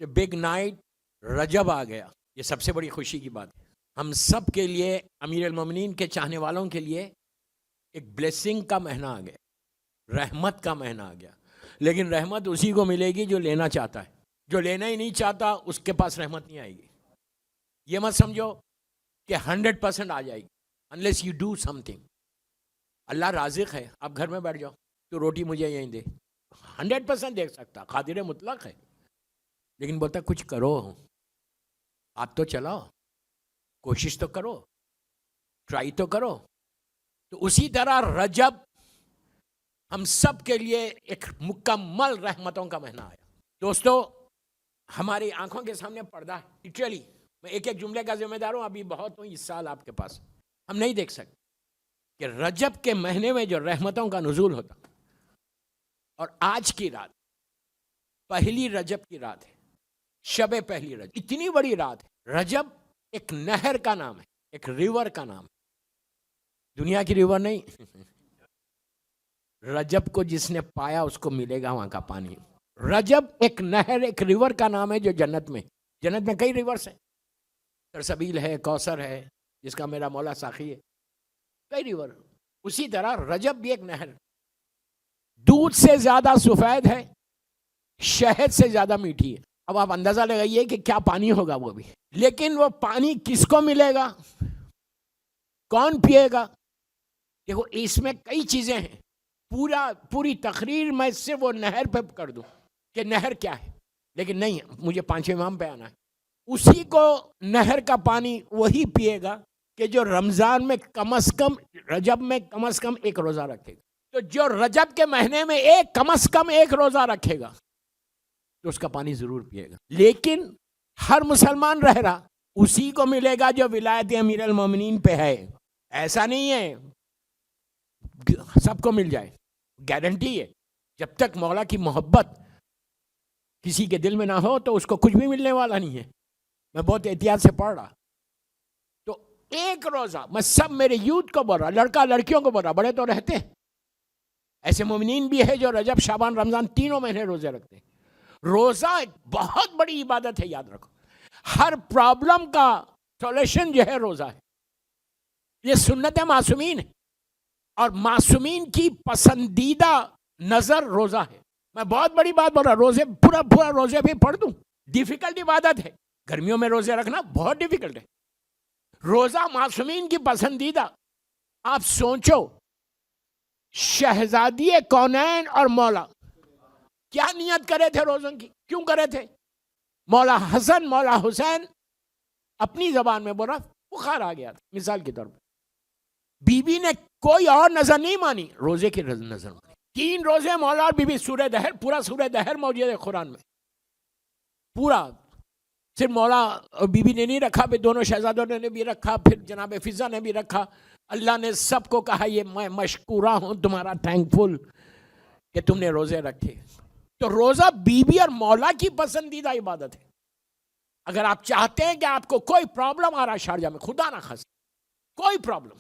کہ big night رجب آ گیا. یہ سب سے بڑی خوشی کی بات ہے. ہم سب کے لیے, امیر المومنین کے چاہنے والوں کے لیے ایک بلیسنگ کا مہینہ آ گیا, رحمت کا مہینہ آ گیا. لیکن رحمت اسی کو ملے گی جو لینا چاہتا ہے. جو لینا ہی نہیں چاہتا اس کے پاس رحمت نہیں آئے گی. یہ مت سمجھو کہ 100% آ جائے گی, unless you do something. اللہ رازق ہے, آپ گھر میں بیٹھ جاؤ تو روٹی مجھے یہیں دے, 100% دے سکتا, قادر مطلق ہے. لیکن بولتا کچھ کرو, آپ تو چلاؤ, کوشش تو کرو, ٹرائی تو کرو. تو اسی طرح رجب ہم سب کے لیے ایک مکمل رحمتوں کا مہینہ آیا. دوستو, ہماری آنکھوں کے سامنے پردہ ہے لٹرلی. میں ایک ایک جملے کا ذمہ دار ہوں, ابھی بہت ہوں اس سال آپ کے پاس. ہم نہیں دیکھ سکتے کہ رجب کے مہینے میں جو رحمتوں کا نزول ہوتا, اور آج کی رات پہلی رجب کی رات ہے, شب پہلی رجب, اتنی بڑی رات ہے. رجب ایک نہر کا نام ہے, ایک ریور کا نام ہے, دنیا کی ریور نہیں. رجب کو جس نے پایا اس کو ملے گا وہاں کا پانی. رجب ایک نہر, ایک ریور کا نام ہے جو جنت میں کئی ریورز ہیں. سرسبیل ہے, کوثر ہے جس کا میرا مولا ساقی ہے, کئی ریور. اسی طرح رجب بھی ایک نہر, دودھ سے زیادہ سفید ہے, شہد سے زیادہ میٹھی ہے. اب آپ اندازہ لگائیے کہ کیا پانی ہوگا وہ بھی. لیکن وہ پانی کس کو ملے گا, کون پیے گا؟ دیکھو اس میں کئی چیزیں ہیں. پوری تقریر میں صرف وہ نہر پہ کر دوں کہ نہر کیا ہے, لیکن نہیں, مجھے پانچویں امام پہ آنا ہے. اسی کو نہر کا پانی وہی پیے گا کہ جو رمضان میں کم از کم, رجب میں کم از کم ایک روزہ رکھے گا. تو جو رجب کے مہینے میں کم از کم ایک روزہ رکھے گا تو اس کا پانی ضرور پیے گا. لیکن ہر مسلمان رہ رہا اسی کو ملے گا جو ولایت امیر المومنین پہ ہے. ایسا نہیں ہے سب کو مل جائے, گارنٹی ہے. جب تک مولا کی محبت کسی کے دل میں نہ ہو تو اس کو کچھ بھی ملنے والا نہیں ہے. میں بہت احتیاط سے پڑھ رہا, تو ایک روزہ, میں سب میرے یوتھ کو بول رہا, لڑکا لڑکیوں کو بول رہا, بڑے تو رہتے ہیں, ایسے مومنین بھی ہے جو رجب شعبان رمضان تینوں مہینے روزے رکھتے ہیں. روزہ ایک بہت بڑی عبادت ہے, یاد رکھو. ہر پرابلم کا سولوشن جو ہے روزہ ہے. یہ سنت معصومین ہے, اور معصومین کی پسندیدہ نظر روزہ ہے. میں بہت بڑی بات بول رہا, روزے پورا روزے بھی پڑھ دوں, ڈیفیکلٹ عبادت ہے. گرمیوں میں روزے رکھنا بہت ڈیفیکلٹ ہے. روزہ معصومین کی پسندیدہ. آپ سوچو, شہزادی کونین اور مولا کیا نیت کرے تھے روزوں کی, کیوں کرے تھے؟ مولا حسن مولا حسین اپنی زبان میں بول رہا, بخار آ گیا تھا مثال کے طور پر. بی بی نے کوئی اور نظر نہیں مانی, روزے کی نظر مانی. 3 روزے مولا اور بی بی, سورہ دہر, پورا سورہ دہر موجود ہے قرآن میں پورا. صرف مولا اور بی بی نے نہیں رکھا, پھر دونوں شہزادوں نے بھی رکھا, پھر جناب فضا نے بھی رکھا. اللہ نے سب کو کہا یہ میں مشکورہ ہوں, تمہارا تھینکفل کہ تم نے روزے رکھے. تو روزہ بی بی اور مولا کی پسندیدہ عبادت ہے. اگر آپ چاہتے ہیں کہ آپ کو کوئی پرابلم آ رہا ہے شارجہ میں, خدا نہ خاص کوئی پرابلم,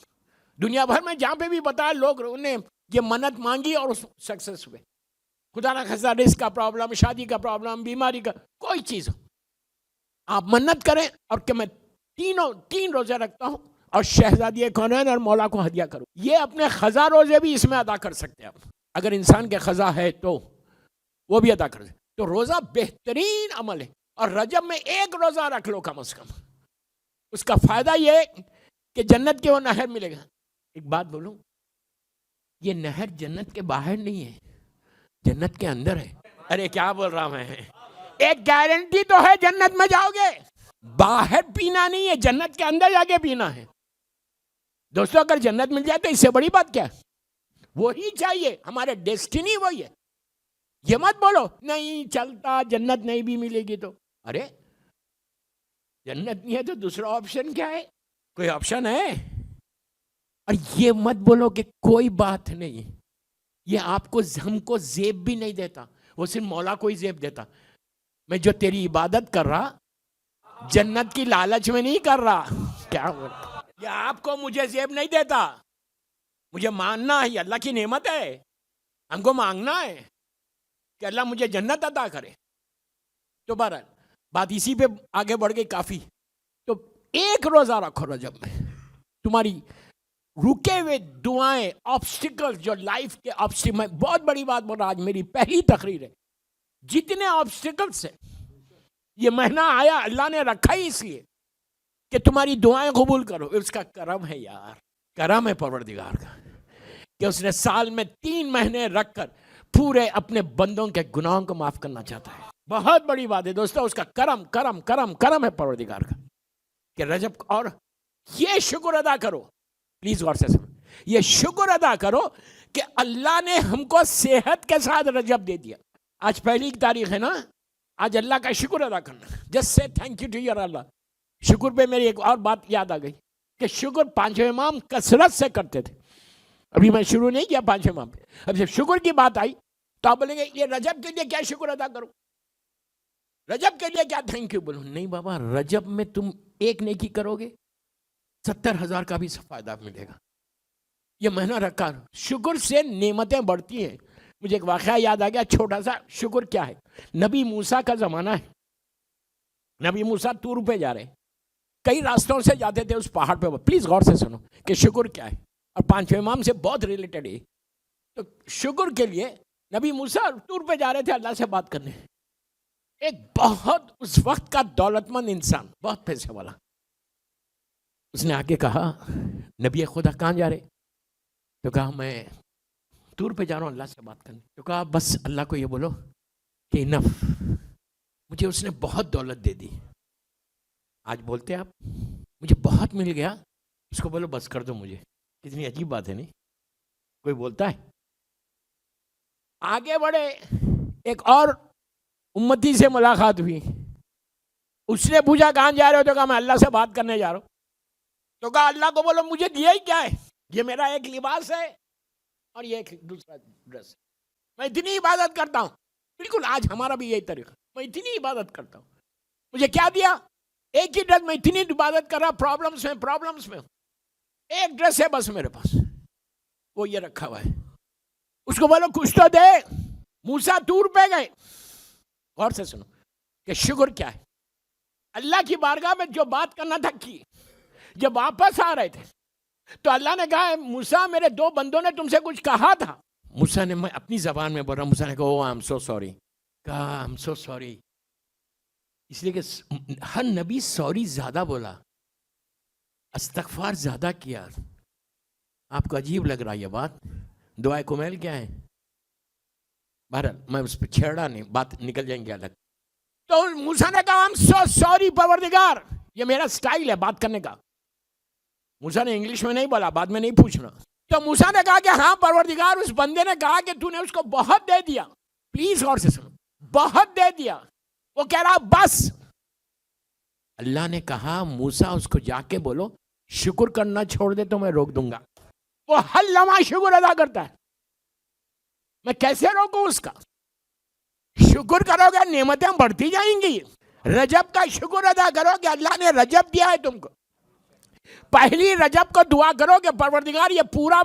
دنیا بھر میں جہاں پہ بھی بتایا لوگ انہیں یہ منت مانگی اور سکسیس ہوئے. خدا نہ خاصا رزق کا پرابلم, شادی کا پرابلم, بیماری کا کوئی چیز ہو, آپ منت کریں اور کہ میں 3 روزے رکھتا ہوں اور شہزادی کونین اور مولا کو ہدیہ کروں. یہ اپنے قضا روزے بھی اس میں ادا کر سکتے ہیں آپ, اگر انسان کے قضا ہے تو وہ بھی ادا کر سکتے. تو روزہ بہترین عمل ہے, اور رجب میں 1 روزہ رکھ لو کم از کم. اس کا فائدہ یہ کہ جنت کے وہ نہر ملے گا. ایک بات بولوں, یہ نہر جنت کے باہر نہیں ہے, جنت کے اندر ہے. ارے کیا بول رہا میں, ایک گارنٹی تو ہے جنت میں جاؤ گے, باہر پینا نہیں ہے, جنت کے اندر جا کے پینا ہے. دوستو اگر جنت مل جائے تو اس سے بڑی بات کیا ہے, وہی چاہیے, ہمارے ڈیسٹینی وہی ہے. یہ مت بولو نہیں چلتا, جنت نہیں بھی ملے گی تو. ارے جنت نہیں ہے تو دوسرا آپشن کیا ہے, کوئی آپشن ہے؟ اور یہ مت بولو کہ کوئی بات نہیں, یہ آپ کو ہم کو زیب بھی نہیں دیتا, وہ صرف مولا کو ہی زیب دیتا. میں جو تیری عبادت کر رہا جنت کی لالچ میں نہیں کر رہا. کیا بول رہا, یہ آپ کو مجھے زیب نہیں دیتا, مجھے ماننا ہے, اللہ کی نعمت ہے, ہم کو مانگنا ہے کہ اللہ مجھے جنت عطا کرے. تو بہرحال بات اسی پہ آگے بڑھ گئی کافی. تو ایک روزہ رکھو رجب میں, تمہاری رکے ہوئے دعائیں, آبسٹیکل جو لائف کے آبسٹیکل, میں بہت بڑی بات بول رہا, آج میری پہلی تقریر ہے, جتنے آبسٹیکلس ہیں یہ مہینہ آیا اللہ نے رکھا ہی اس لیے کہ تمہاری دعائیں قبول کرو. اس کا کرم ہے یار, کرم ہے پروردگار کا کہ اس نے سال میں 3 مہینے رکھ کر پورے اپنے بندوں کے گناہوں کو معاف کرنا چاہتا ہے. بہت بڑی بات ہے دوستو, اس کا کرم کرم کرم کرم ہے پروردگار کا کہ رجب. اور یہ شکر ادا کرو, پلیز غور سے سنو, یہ شکر ادا کرو کہ اللہ نے ہم کو صحت کے ساتھ رجب دے دیا. آج پہلی تاریخ ہے نا, آج اللہ کا شکر ادا کرنا. Just say thank you to your اللہ. شکر پہ میری ایک اور بات یاد آ گئی کہ شکر پانچویں امام کثرت سے کرتے تھے. ابھی میں شروع نہیں کیا پانچویں امام پہ, اب جب شکر کی بات آئی تو آپ بولیں گے یہ رجب کے لیے کیا شکر ادا کروں, رجب کے لیے کیا تھینک یو بولوں. نہیں بابا, رجب میں تم ایک نیکی کرو گے 70,000 کا بھی فائدہ ملے گا. یہ مہینہ رکھا, شکر سے نعمتیں بڑھتی ہیں. مجھے ایک واقعہ یاد آ گیا چھوٹا سا. شکر کیا ہے, نبی موسیٰ کا زمانہ ہے, نبی موسیٰ طور پہ جا رہے, کئی راستوں سے جاتے تھے اس پہاڑ پہ. پلیز غور سے سنو کہ شکر کیا ہے, اور پانچویں امام سے بہت ریلیٹڈ ہے. تو شکر کے لیے نبی موسیٰ طور پہ جا رہے تھے اللہ سے بات کرنے. ایک بہت اس وقت کا دولت مند انسان, بہت پیسے والا, اس نے آ کے کہا نبی خدا کہاں جا رہے؟ تو کہا میں طور پہ جا رہا ہوں اللہ سے بات کرنے. تو کہا بس اللہ کو یہ بولو کہ انف, مجھے اس نے بہت دولت دے دی. آج بولتے آپ مجھے بہت مل گیا, اس کو بولو بس کر دو مجھے. کتنی عجیب بات ہے نہیں, کوئی بولتا ہے. آگے بڑھے, ایک اور امتی سے ملاقات ہوئی. اس نے پوچھا کہاں جا رہے ہو؟ تو کہا میں اللہ سے بات کرنے جا رہا ہوں. تو کہا اللہ کو بولو مجھے دیا ہی کیا ہے, یہ میرا ایک لباس ہے اور یہ ایک دوسرا ڈریس ہے. میں اتنی عبادت کرتا ہوں, بالکل آج ہمارا بھی یہی طریقہ, میں اتنی عبادت کرتا ہوں, مجھے کیا دیا؟ ایک ہی ڈریس. میں اتنی عبادت کر رہا, پرابلمس میں ایک ڈریس ہے بس میرے پاس, وہ یہ رکھا ہوا ہے. اس کو بولو کچھ تو دے. موسیٰ طور پہ گئے. غور سے سنو کہ شکر کیا ہے. اللہ کی بارگاہ میں جو بات کرنا تھا کی. جب واپس آ رہے تھے تو اللہ نے کہا موسیٰ میرے 2 بندوں نے تم سے کچھ کہا تھا. موسیٰ نے, میں اپنی زبان میں بول رہا ہوں, موسیٰ نے کہا oh I'm so sorry. کہا I'm so sorry, اس لیے کہ ہر نبی سوری زیادہ بولا, استغفار زیادہ کیا. آپ کو عجیب لگ رہا یہ بات, دعائے کمیل کیا ہے؟ بہرحال میں اس پہ چھیڑا نہیں, بات نکل جائیں گے الگ. تو موسیٰ نے کہا I'm so sorry پروردگار, یہ میرا سٹائل ہے بات کرنے کا. موسیٰ نے انگلش میں نہیں بولا, بعد میں نہیں پوچھنا. تو موسیٰ نے کہا کہ ہاں پروردگار, اس بندے نے کہا کہ تو نے اس کو بہت دے دیا. پلیز غور سے سنو, بہت دے دیا. وہ کہہ رہا بس. اللہ نے کہا موسیٰ اس کو جا کے بولو شکر کرنا چھوڑ دے تو میں روک دوں گا. وہ ہر لمحہ شکر ادا کرتا ہے, میں کیسے روکوں اس کا؟ شکر کرو گے نعمتیں بڑھتی جائیں گی. رجب کا شکر ادا کرو کہ اللہ نے رجب دیا ہے تم کو. پہلی رجب کو دعا کرو کہ پروردگار یہ پورا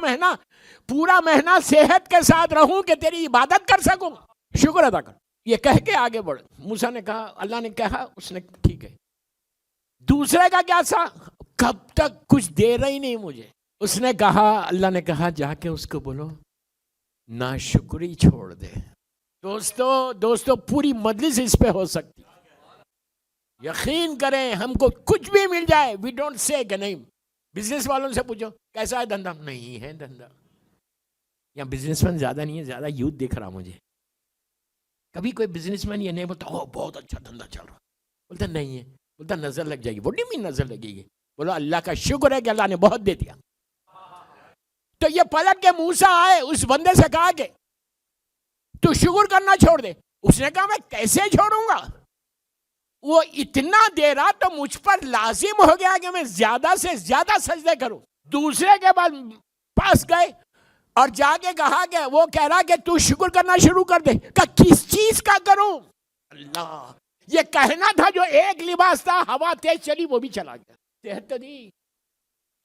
مہینہ صحت کے ساتھ رہوں کہ تیری عبادت کر سکوں. شکر ادا کر. یہ کہہ کے آگے بڑھ. موسیٰ نے کہا, اللہ نے کہا, اس نے ٹھیک ہے. دوسرے کا کیا سا, کب تک کچھ دے رہی نہیں مجھے. اس نے کہا, اللہ نے کہا جا کے اس کو بولو ناشکری چھوڑ دے. دوستو پوری مجلس اس پہ ہو سکتی. یقین کریں ہم کو کچھ بھی مل جائے, وی ڈونٹ سے کہ نہیں. بزنس والوں سے پوچھو کیسا ہے دھندا, نہیں ہے دھندا. یا بزنس مین زیادہ نہیں ہے, زیادہ یوتھ دکھ رہا مجھے. کبھی کوئی بزنس مین یہ نہیں بولتا او بہت اچھا دھندا چل رہا, بولتا نہیں ہے, بولتا نظر لگ جائے گی. وٹ ڈو یو مین نظر لگے گی؟ بولو اللہ کا شکر ہے کہ اللہ نے بہت دے دیا. تو یہ پلٹ کے موسیٰ آئے, اس بندے سے کہا کہ تو شکر کرنا چھوڑ دے. اس نے کہا میں کیسے چھوڑوں گا, وہ اتنا دے رہا تو مجھ پر لازم ہو گیا کہ میں زیادہ سے زیادہ سجدے کروں. دوسرے کے بعد پاس گئے اور جا کے کہا کہ وہ کہہ رہا کہ تو شکر کرنا شروع کر دے. کہ کس چیز کا کروں؟ اللہ, یہ کہنا تھا جو ایک لباس تھا, ہوا تیز چلی وہ بھی چلا گیا. صحت تو دی,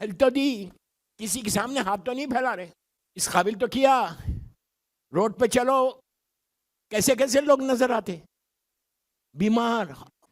ہیلتھ تو دی, کسی کے سامنے ہاتھ تو نہیں پھیلا رہے, اس قابل تو کیا. روڈ پہ چلو کیسے کیسے لوگ نظر آتے, بیمار,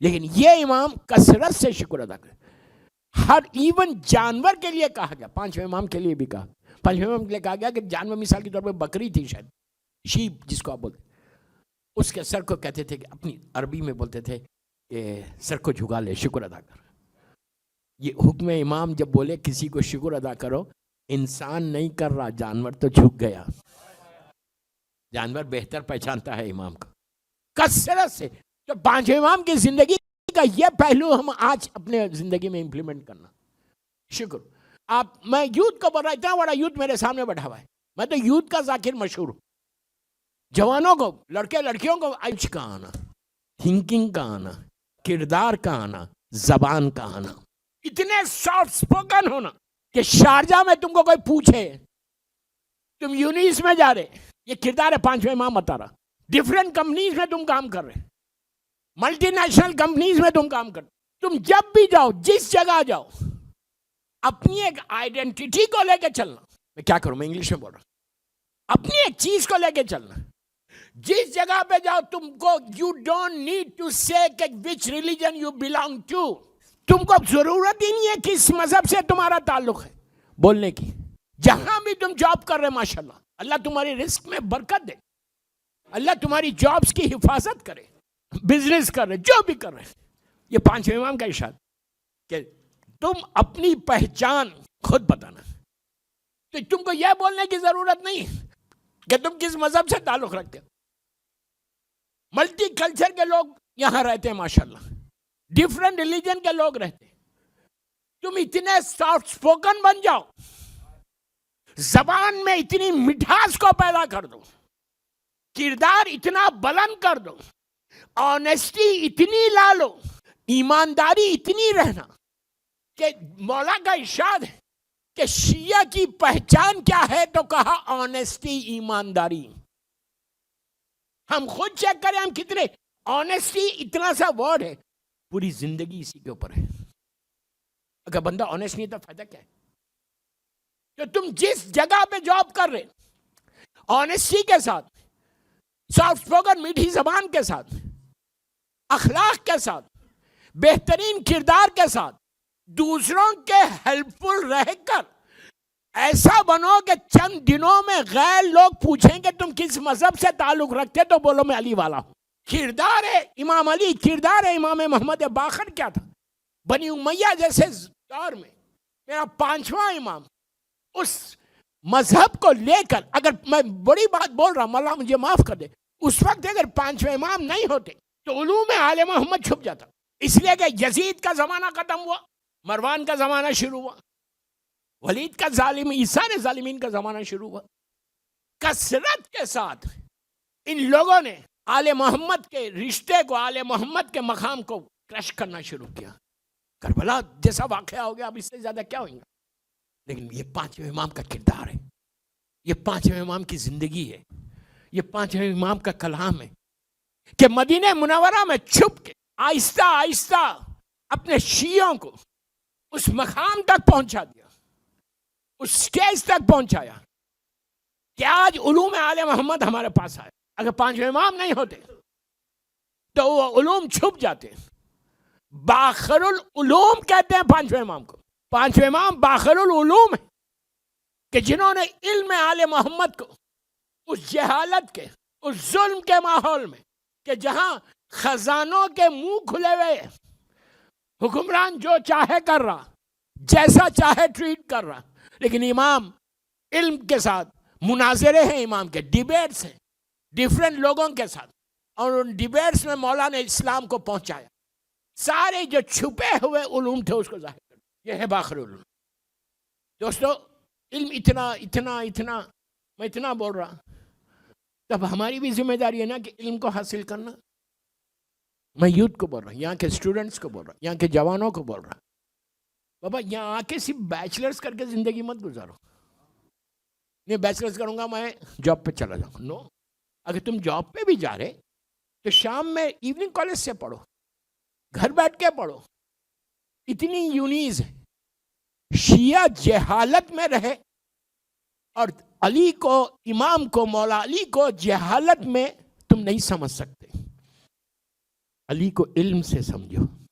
لیکن یہ امام کثرت سے شکر ادا کرے. ہر ایون جانور کے لیے کہا گیا, پانچویں امام کے لیے بھی کہا, پانچویں امام کے لیے کہا گیا کہ جانور مثال کے طور پہ بکری تھی, شاید شیپ جس کو آپ بولتے, اس کے سر کو کہتے تھے کہ اپنی عربی میں بولتے تھے کہ سر کو جھکا لے, شکر ادا کر. یہ حکم امام جب بولے کسی کو شکر ادا کرو, انسان نہیں کر رہا, جانور تو جھک گیا. جانور بہتر پہچانتا ہے امام کو کثرت سے. تو پانچویں امام کی زندگی کا یہ پہلو ہم آج اپنے زندگی میں امپلیمنٹ کرنا. شکر. میں یوتھ کو بول رہا, اتنا بڑا یوتھ میرے سامنے بیٹھا ہوا ہے, میں تو یوتھ کا ذاکر مشہور ہوں. جوانوں کو, لڑکے لڑکیوں کو آئچ کا آنا, تھنکنگ کا آنا, کردار کا آنا, زبان کا آنا, اتنے سافٹ سپوکن ہونا کہ شارجہ میں تم کو کوئی پوچھے تم یونیس میں جا رہے, یہ کردار ہے پانچویں امام بتا رہا. ڈفرینٹ کمپنیز میں تم کام کر رہے, ملٹی نیشنل کمپنیز میں تم کام کر رہے, تم جب بھی جاؤ, جس جگہ جاؤ, اپنی ایک آئیڈینٹی کو لے کے چلنا. میں کیا کروں, میں انگلش میں بول رہا ہوں. اپنی ایک چیز کو لے کے چلنا. جس جگہ پہ جاؤ تم کو, یو ڈونٹ نیڈ ٹو سے وچ ریلیجن یو بلانگ ٹو. تم کو ضرورت ہی نہیں ہے کس مذہب سے تمہارا تعلق ہے بولنے کی. جہاں بھی تم جاب کر رہے, ماشاءاللہ, اللہ تمہاری رزق میں برکت دے, اللہ تمہاری جابز کی حفاظت کرے, بزنس کر رہے, جو بھی کر رہے. یہ پانچویں امام کا ارشاد کہ تم اپنی پہچان خود بتانا. تو تم کو یہ بولنے کی ضرورت نہیں کہ تم کس مذہب سے تعلق رکھتے ہو. ملٹی کلچر کے لوگ یہاں رہتے ہیں ماشاءاللہ, ڈفرینٹ ریلیجن کے لوگ رہتے ہیں. تم اتنے سافٹ سپوکن بن جاؤ, زبان میں اتنی مٹھاس کو پیدا کر دو, کردار اتنا بلند کر دو, آنیسٹی اتنی لا لو, ایمانداری اتنی رہنا کہ مولا کا ارشاد ہے کہ شیعہ کی پہچان کیا ہے, تو کہا آنیسٹی, ایمانداری. ہم خود چیک کریں ہم کتنے, آنیسٹی اتنا سا ورڈ ہے, پوری زندگی اسی کے اوپر ہے. اگر بندہ آنیسٹ نہیں تو فائدہ کیا ہے؟ تو تم جس جگہ پہ جاب کر رہے, آنیسٹی کے ساتھ, سافٹ اسپوکن میٹھی زبان کے ساتھ, اخلاق کے ساتھ, بہترین کردار کے ساتھ, دوسروں کے ہیلپ فل رہ کر ایسا بنو کہ چند دنوں میں غیر لوگ پوچھیں کہ تم کس مذہب سے تعلق رکھتے, تو بولو میں علی والا ہوں. کردار ہے امام علی, کردار ہے امام محمد باقر. کیا تھا بنی امیہ جیسے دور میں میرا پانچواں امام, اس مذہب کو لے کر, اگر میں بڑی بات بول رہا ہوں, مولا مجھے معاف کر دے, اس وقت اگر پانچویں امام نہیں ہوتے تو علوم آل محمد چھپ جاتا. اس لیے کہ یزید کا زمانہ ختم ہوا, مروان کا زمانہ شروع ہوا, ولید کا ظالم, سارے ظالمین کا زمانہ شروع ہوا. کثرت کے ساتھ ان لوگوں نے آل محمد کے رشتے کو, آل محمد کے مقام کو کرش کرنا شروع کیا. کربلا جیسا واقعہ ہو گیا, اب اس سے زیادہ کیا ہوگا. لیکن یہ پانچویں امام کا کردار ہے, یہ پانچویں امام کی زندگی ہے, یہ پانچویں امام کا کلام ہے کہ مدینہ منورہ میں چھپ کے آہستہ آہستہ اپنے شیعوں کو اس مقام تک پہنچا دیا, اس سٹیج تک پہنچایا کہ آج علوم آل محمد ہمارے پاس آئے. اگر پانچویں امام نہیں ہوتے تو وہ علوم چھپ جاتے. باخر العلوم کہتے ہیں پانچویں امام کو. پانچویں امام باخر العلوم ہے کہ جنہوں نے علم آل محمد کو اس جہالت کے, اس ظلم کے ماحول میں کہ جہاں خزانوں کے منہ کھلے ہوئے, حکمران جو چاہے کر رہا, جیسا چاہے ٹریٹ کر رہا, لیکن امام علم کے ساتھ مناظرے ہیں, امام کے ڈیبیٹس ہیں ڈیفرنٹ لوگوں کے ساتھ, اور ان ڈیبیٹس میں مولا نے اسلام کو پہنچایا. سارے جو چھپے ہوئے علوم تھے اس کو ظاہر کر. یہ ہے باخر العلوم. دوستو علم اتنا اتنا اتنا, میں اتنا بول رہا, تب ہماری بھی ذمہ داری ہے نا کہ علم کو حاصل کرنا. میں یوتھ کو بول رہا ہوں, یہاں کے اسٹوڈنٹس کو بول رہا ہوں, یہاں کے جوانوں کو بول رہا ہوں, بابا یہاں آ کے صرف بیچلرز کر کے زندگی مت گزارو. نہیں بیچلرز کروں گا میں جاب پہ چلا جاؤں, نو. اگر تم جاب پہ بھی جا رہے تو شام میں ایوننگ کالج سے پڑھو, گھر بیٹھ کے پڑھو. اتنی یونیز ہے. شیعہ جہالت میں رہے اور علی کو, امام کو, مولا علی کو جہالت میں تم نہیں سمجھ سکتے. علی کو علم سے سمجھو.